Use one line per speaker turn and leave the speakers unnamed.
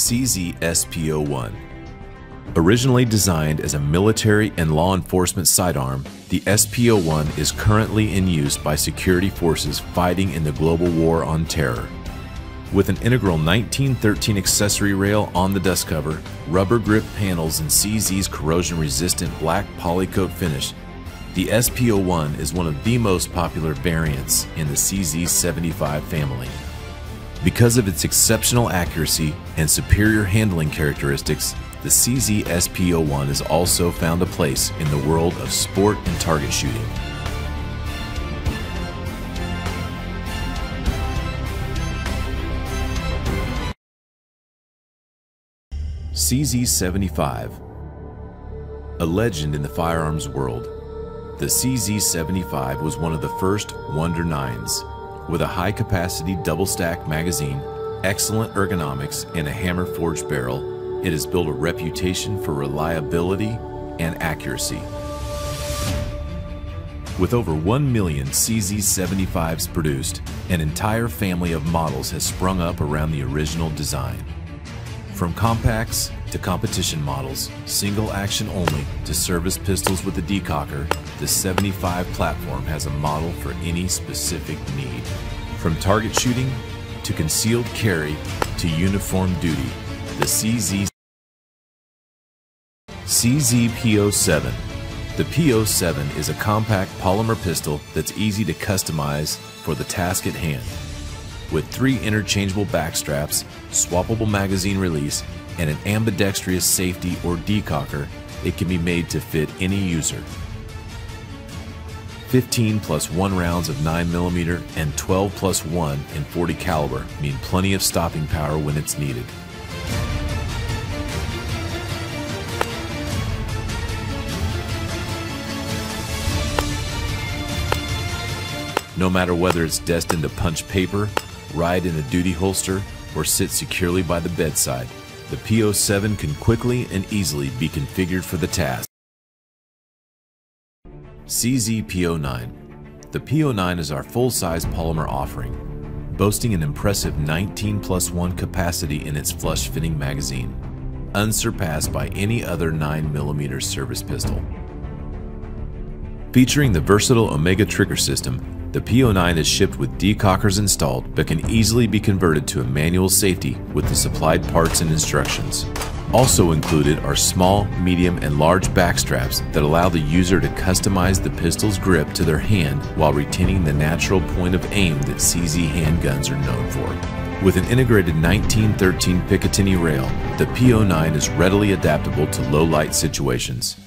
CZ P09. Originally designed as a military and law enforcement sidearm, the P09 is currently in use by security forces fighting in the global war on terror. With an integral 1913 accessory rail on the dust cover, rubber grip panels, and CZ's corrosion-resistant black polycoat finish, the P09 is one of the most popular variants in the CZ 75 family. Because of its exceptional accuracy and superior handling characteristics, the CZ P09 has also found a place in the world of sport and target shooting. CZ 75. A legend in the firearms world, the CZ 75 was one of the first Wonder 9s. With a high-capacity double-stack magazine, excellent ergonomics, and a hammer-forged barrel, it has built a reputation for reliability and accuracy. With over 1 million CZ 75s produced, an entire family of models has sprung up around the original design. From compacts to competition models, single action only to service pistols with a decocker, the 75 platform has a model for any specific need. From target shooting to concealed carry to uniform duty, the CZ P07. The P07 is a compact polymer pistol that's easy to customize for the task at hand. With 3 interchangeable back straps, swappable magazine release, and an ambidextrous safety or decocker, it can be made to fit any user. 15 plus 1 rounds of 9mm and 12 plus 1 in .40 caliber mean plenty of stopping power when it's needed. No matter whether it's destined to punch paper, ride in a duty holster, or sit securely by the bedside, the P07 can quickly and easily be configured for the task. CZ P09. The P09 is our full-size polymer offering, boasting an impressive 19 plus 1 capacity in its flush-fitting magazine, unsurpassed by any other 9mm service pistol. Featuring the versatile Omega trigger system, the P09 is shipped with decockers installed but can easily be converted to a manual safety with the supplied parts and instructions. Also included are small, medium, and large back straps that allow the user to customize the pistol's grip to their hand while retaining the natural point of aim that CZ handguns are known for. With an integrated 1913 Picatinny rail, the P09 is readily adaptable to low-light situations.